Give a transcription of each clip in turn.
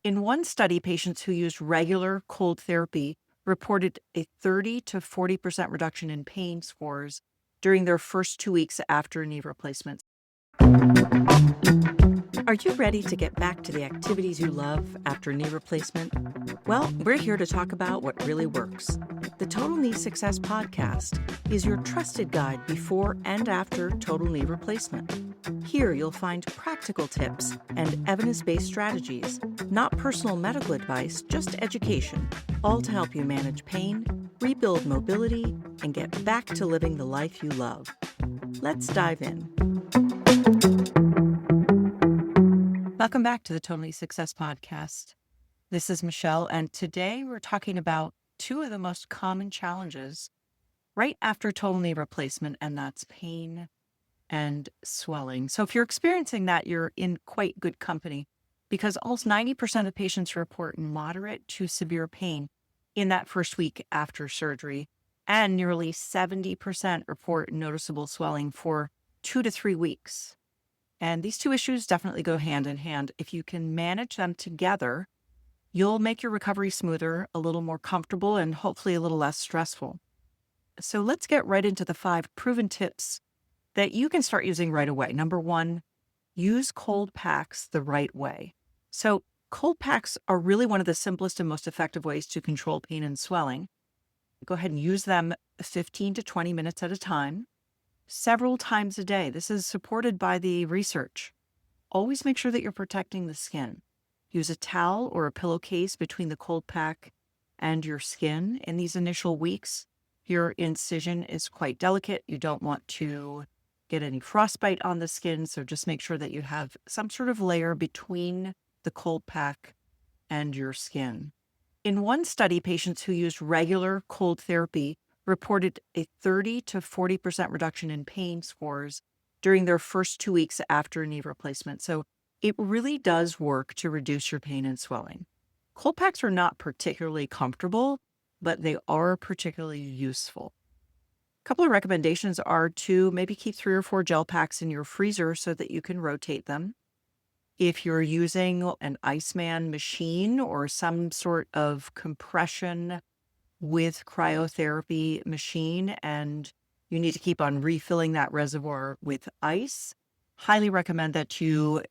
In one study, patients who used regular cold therapy reported a 30 to 40% reduction in pain scores during their first 2 weeks after knee replacement. Are you ready to get back to the activities you love after knee replacement? Well, we're here to talk about what really works. The Total Knee Success Podcast is your trusted guide before and after total knee replacement. Here you'll find practical tips and evidence-based strategies, not personal medical advice, just education, all to help you manage pain, rebuild mobility, and get back to living the life you love. Let's dive in. Welcome back to the Total Knee Success Podcast. This is Michelle, and today we're talking about two of the most common challenges right after total knee replacement, and that's pain and swelling. So if you're experiencing that, you're in quite good company because almost 90% of patients report moderate to severe pain in that first week after surgery, and nearly 70% report noticeable swelling for 2 to 3 weeks. And these two issues definitely go hand in hand. If you can manage them together, you'll make your recovery smoother, a little more comfortable, and hopefully a little less stressful. So let's get right into the 5 proven tips that you can start using right away. Number 1, use cold packs the right way. So cold packs are really one of the simplest and most effective ways to control pain and swelling. Go ahead and use them 15 to 20 minutes at a time, several times a day. This is supported by the research. Always make sure that you're protecting the skin. Use a towel or a pillowcase between the cold pack and your skin. In these initial weeks, your incision is quite delicate. You don't want to get any frostbite on the skin, so just make sure that you have some sort of layer between the cold pack and your skin. In one study, patients who used regular cold therapy reported a 30 to 40% reduction in pain scores during their first 2 weeks after knee replacement. So it really does work to reduce your pain and swelling. Cold packs are not particularly comfortable, but they are particularly useful. A couple of recommendations are to maybe keep 3 or 4 gel packs in your freezer so that you can rotate them. If you're using an Iceman machine or some sort of compression with cryotherapy machine and you need to keep on refilling that reservoir with ice, highly recommend that you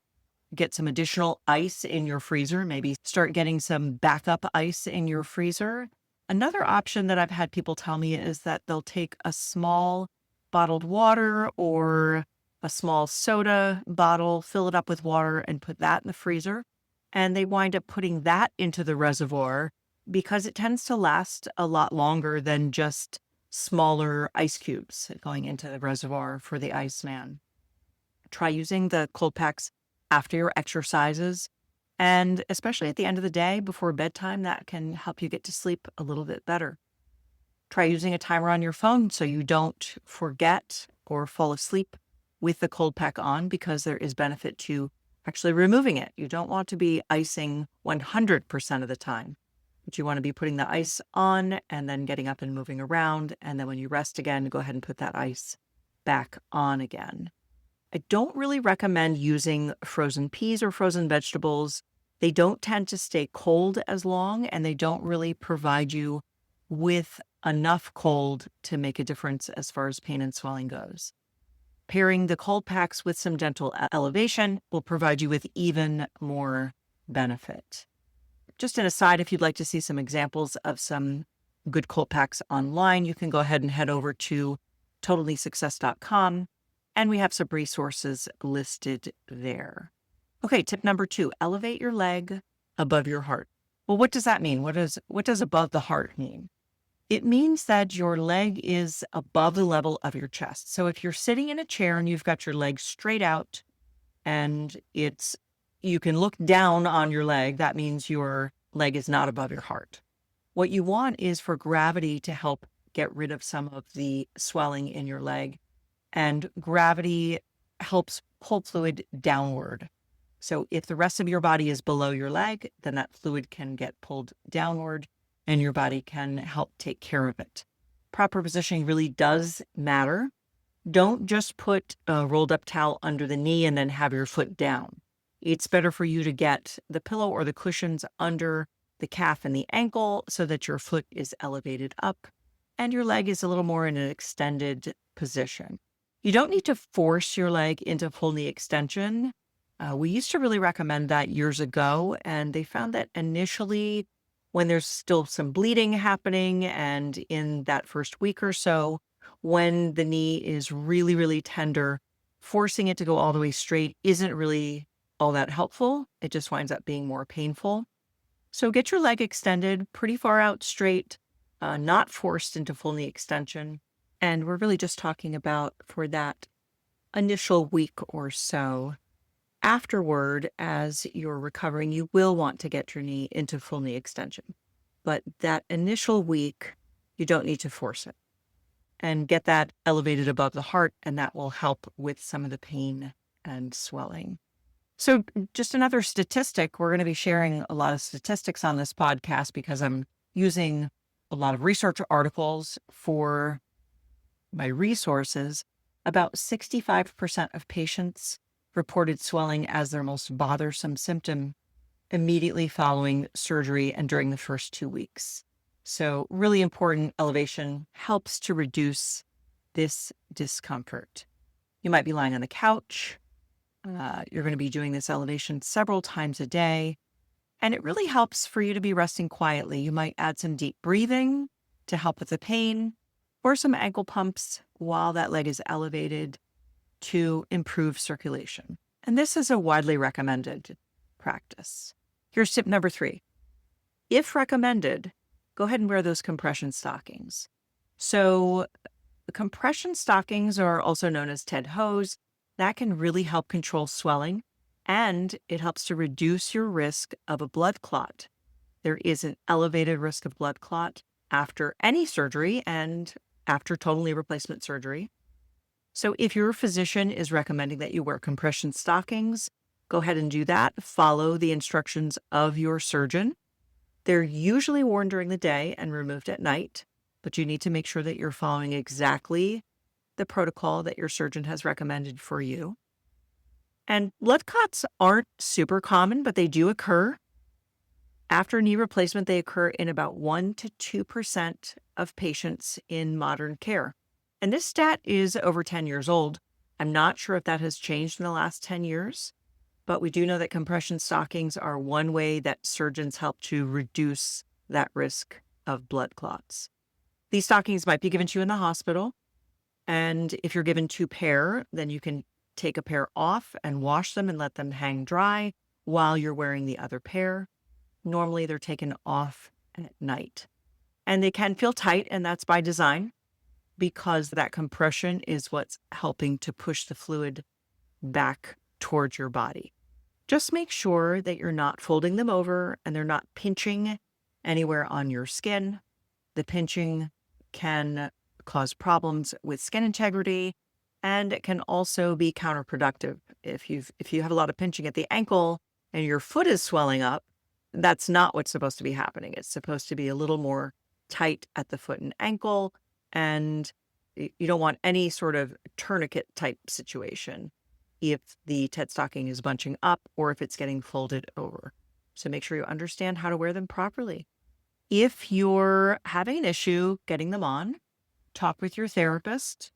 get some additional ice in your freezer, maybe start getting some backup ice in your freezer. Another option that I've had people tell me is that they'll take a small bottled water or a small soda bottle, fill it up with water and put that in the freezer. And they wind up putting that into the reservoir because it tends to last a lot longer than just smaller ice cubes going into the reservoir for the Iceman. Try using the cold packs after your exercises, and especially at the end of the day before bedtime, that can help you get to sleep a little bit better. Try using a timer on your phone so you don't forget or fall asleep with the cold pack on, because there is benefit to actually removing it. You don't want to be icing 100% of the time, but you want to be putting the ice on and then getting up and moving around. And then when you rest again, go ahead and put that ice back on again. I don't really recommend using frozen peas or frozen vegetables. They don't tend to stay cold as long, and they don't really provide you with enough cold to make a difference as far as pain and swelling goes. Pairing the cold packs with some gentle elevation will provide you with even more benefit. Just an aside, if you'd like to see some examples of some good cold packs online, you can go ahead and head over to totalkneesuccess.com. And we have some resources listed there. Okay, tip number 2, elevate your leg above your heart. Well, what does that mean? What does above the heart mean? It means that your leg is above the level of your chest. So if you're sitting in a chair and you've got your leg straight out and you can look down on your leg, that means your leg is not above your heart. What you want is for gravity to help get rid of some of the swelling in your leg. And gravity helps pull fluid downward. So if the rest of your body is below your leg, then that fluid can get pulled downward and your body can help take care of it. Proper positioning really does matter. Don't just put a rolled up towel under the knee and then have your foot down. It's better for you to get the pillow or the cushions under the calf and the ankle so that your foot is elevated up and your leg is a little more in an extended position. You don't need to force your leg into full knee extension. We used to really recommend that years ago, and they found that initially, when there's still some bleeding happening and in that first week or so, when the knee is really, really tender, forcing it to go all the way straight isn't really all that helpful. It just winds up being more painful. So get your leg extended pretty far out straight, not forced into full knee extension. And we're really just talking about for that initial week or so. Afterward, as you're recovering, you will want to get your knee into full knee extension. But that initial week, you don't need to force it. And get that elevated above the heart, and that will help with some of the pain and swelling. So just another statistic, we're going to be sharing a lot of statistics on this podcast because I'm using a lot of research articles for my resources. About 65% of patients reported swelling as their most bothersome symptom immediately following surgery and during the first 2 weeks. So really important. Elevation helps to reduce this discomfort. You might be lying on the couch. You're going to be doing this elevation several times a day, and it really helps for you to be resting quietly. You might add some deep breathing to help with the pain, or some ankle pumps while that leg is elevated to improve circulation. And this is a widely recommended practice. Here's tip number 3. If recommended, go ahead and wear those compression stockings. So the compression stockings are also known as TED hose. That can really help control swelling, and it helps to reduce your risk of a blood clot. There is an elevated risk of blood clot after any surgery and after total knee replacement surgery. So if your physician is recommending that you wear compression stockings, go ahead and do that. Follow the instructions of your surgeon. They're usually worn during the day and removed at night, but you need to make sure that you're following exactly the protocol that your surgeon has recommended for you. And blood clots aren't super common, but they do occur. After knee replacement, they occur in about 1 to 2% of patients in modern care. And this stat is over 10 years old. I'm not sure if that has changed in the last 10 years, but we do know that compression stockings are one way that surgeons help to reduce that risk of blood clots. These stockings might be given to you in the hospital. And if you're given 2 pair, then you can take a pair off and wash them and let them hang dry while you're wearing the other pair. Normally, they're taken off at night. And they can feel tight, and that's by design because that compression is what's helping to push the fluid back towards your body. Just make sure that you're not folding them over and they're not pinching anywhere on your skin. The pinching can cause problems with skin integrity, and it can also be counterproductive. If you have a lot of pinching at the ankle and your foot is swelling up, that's not what's supposed to be happening. It's supposed to be a little more tight at the foot and ankle, and you don't want any sort of tourniquet type situation if the TED stocking is bunching up or if it's getting folded over. So make sure you understand how to wear them properly. If you're having an issue getting them on, talk with your therapist,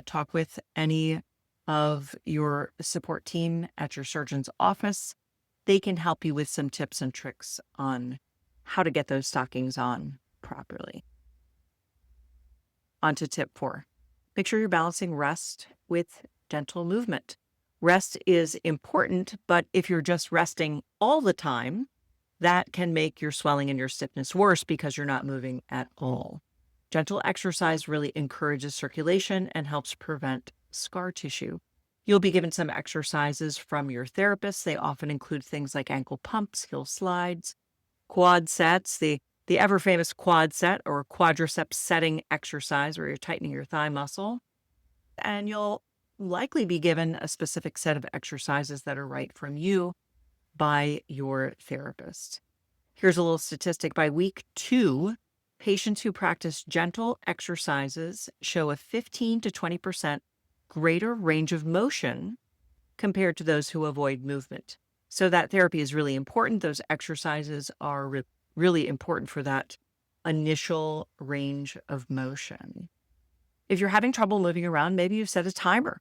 talk with any of your support team at your surgeon's office. They can help you with some tips and tricks on how to get those stockings on properly. On to tip 4. Make sure you're balancing rest with gentle movement. Rest is important, but if you're just resting all the time, that can make your swelling and your stiffness worse because you're not moving at all. Gentle exercise really encourages circulation and helps prevent scar tissue. You'll be given some exercises from your therapist. They often include things like ankle pumps, heel slides, quad sets, the ever famous quad set or quadriceps setting exercise where you're tightening your thigh muscle. And you'll likely be given a specific set of exercises that are right from you by your therapist. Here's a little statistic. By week 2, patients who practice gentle exercises show a 15 to 20% greater range of motion compared to those who avoid movement. So that therapy is really important. Those exercises are really important for that initial range of motion. If you're having trouble moving around, maybe you set a timer.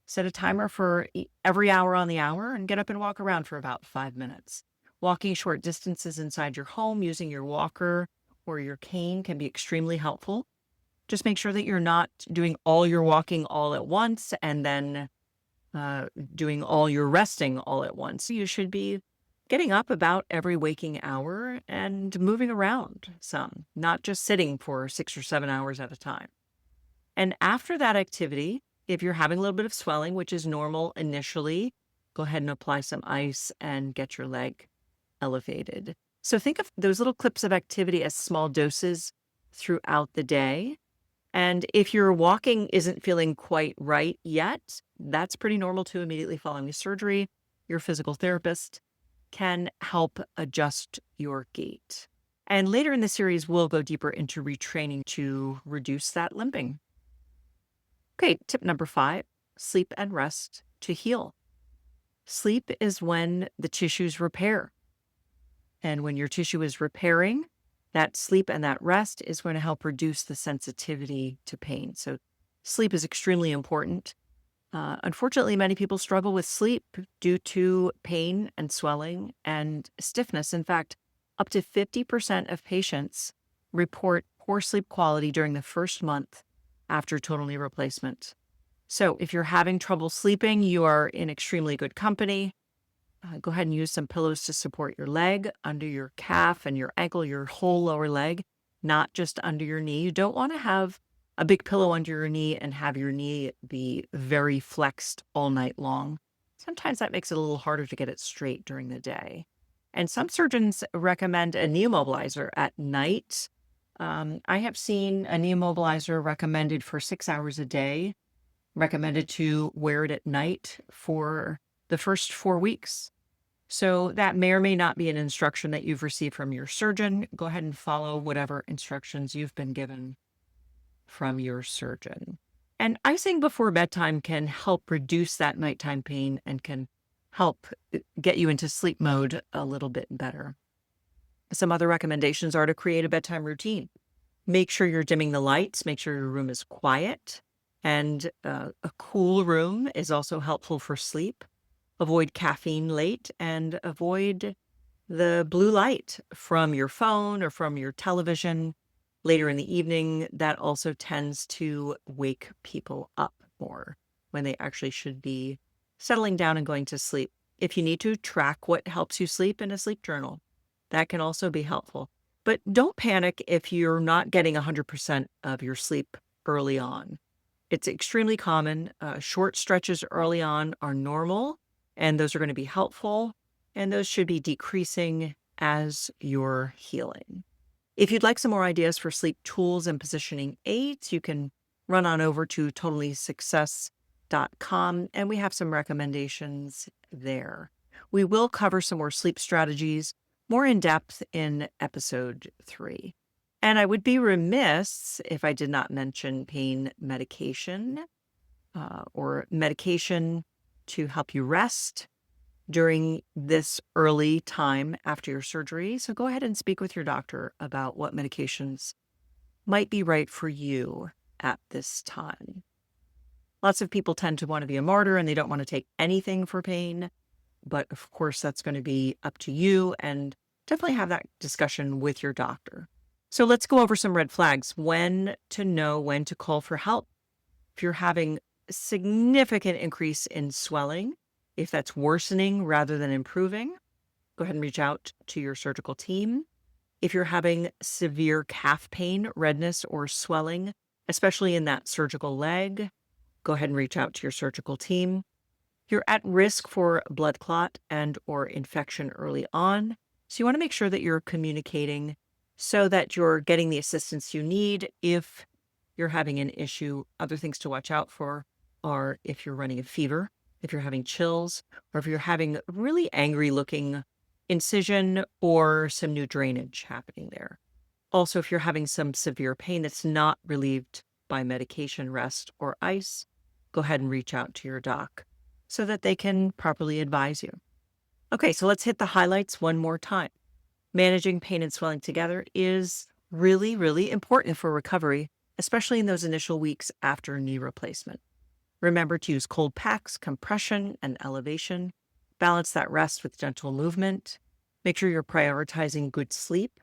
Set a timer for every hour on the hour and get up and walk around for about 5 minutes. Walking short distances inside your home using your walker or your cane can be extremely helpful. Just make sure that you're not doing all your walking all at once and then doing all your resting all at once. You should be getting up about every waking hour and moving around some, not just sitting for 6 or 7 hours at a time. And after that activity, if you're having a little bit of swelling, which is normal initially, go ahead and apply some ice and get your leg elevated. So think of those little clips of activity as small doses throughout the day. And if your walking isn't feeling quite right yet, that's pretty normal too. Immediately following the surgery, your physical therapist can help adjust your gait. And later in the series, we'll go deeper into retraining to reduce that limping. Okay, tip number 5, sleep and rest to heal. Sleep is when the tissues repair. And when your tissue is repairing, that sleep and that rest is going to help reduce the sensitivity to pain. So sleep is extremely important. Unfortunately, many people struggle with sleep due to pain and swelling and stiffness. In fact, up to 50% of patients report poor sleep quality during the first month after total knee replacement. So if you're having trouble sleeping, you are in extremely good company. Go ahead and use some pillows to support your leg, under your calf and your ankle, your whole lower leg, not just under your knee. You don't want to have a big pillow under your knee and have your knee be very flexed all night long. Sometimes that makes it a little harder to get it straight during the day. And some surgeons recommend a knee immobilizer at night. I have seen a knee immobilizer recommended for 6 hours a day, recommended to wear it at night for the first 4 weeks. So that may or may not be an instruction that you've received from your surgeon. Go ahead and follow whatever instructions you've been given from your surgeon. And icing before bedtime can help reduce that nighttime pain and can help get you into sleep mode a little bit better. Some other recommendations are to create a bedtime routine. Make sure you're dimming the lights, make sure your room is quiet, and a cool room is also helpful for sleep. Avoid caffeine late and avoid the blue light from your phone or from your television later in the evening. That also tends to wake people up more when they actually should be settling down and going to sleep. If you need to, track what helps you sleep in a sleep journal. That can also be helpful. But don't panic if you're not getting 100% of your sleep early on. It's extremely common. Short stretches early on are normal, and those are going to be helpful, and those should be decreasing as you're healing. If you'd like some more ideas for sleep tools and positioning aids, you can run on over to totallysuccess.com, and we have some recommendations there. We will cover some more sleep strategies more in depth in episode 3. And I would be remiss if I did not mention pain medication or medication to help you rest during this early time after your surgery. So go ahead and speak with your doctor about what medications might be right for you at this time. Lots of people tend to want to be a martyr and they don't want to take anything for pain. But of course, that's going to be up to you, and definitely have that discussion with your doctor. So let's go over some red flags. When to know when to call for help. If you're having significant increase in swelling, if that's worsening rather than improving, go ahead and reach out to your surgical team. If you're having severe calf pain, redness, or swelling, especially in that surgical leg, go ahead and reach out to your surgical team. You're at risk for blood clot and or infection early on. So you want to make sure that you're communicating so that you're getting the assistance you need if you're having an issue. Other things to watch out for are if you're running a fever, if you're having chills, or if you're having really angry looking incision or some new drainage happening there. Also, if you're having some severe pain that's not relieved by medication, rest, or ice, go ahead and reach out to your doc so that they can properly advise you. Okay, so let's hit the highlights one more time. Managing pain and swelling together is really, really important for recovery, especially in those initial weeks after knee replacement. Remember to use cold packs, compression, and elevation. Balance that rest with gentle movement. Make sure you're prioritizing good sleep.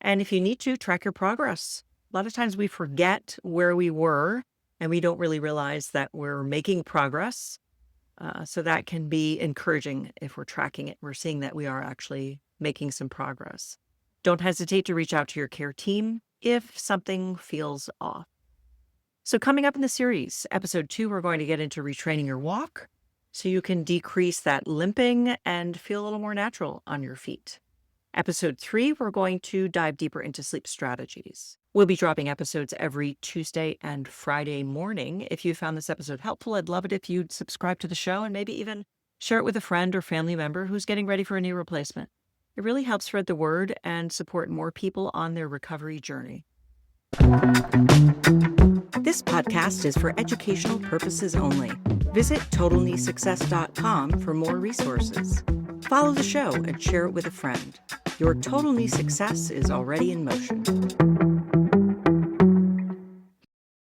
And if you need to, track your progress. A lot of times we forget where we were and we don't really realize that we're making progress. So that can be encouraging if we're tracking it. We're seeing that we are actually making some progress. Don't hesitate to reach out to your care team if something feels off. So coming up in the series, episode 2, we're going to get into retraining your walk so you can decrease that limping and feel a little more natural on your feet. Episode 3, we're going to dive deeper into sleep strategies. We'll be dropping episodes every Tuesday and Friday morning. If you found this episode helpful, I'd love it if you'd subscribe to the show and maybe even share it with a friend or family member who's getting ready for a knee replacement. It really helps spread the word and support more people on their recovery journey. This podcast is for educational purposes only. Visit totalkneesuccess.com for more resources. Follow the show and share it with a friend. Your total knee success is already in motion.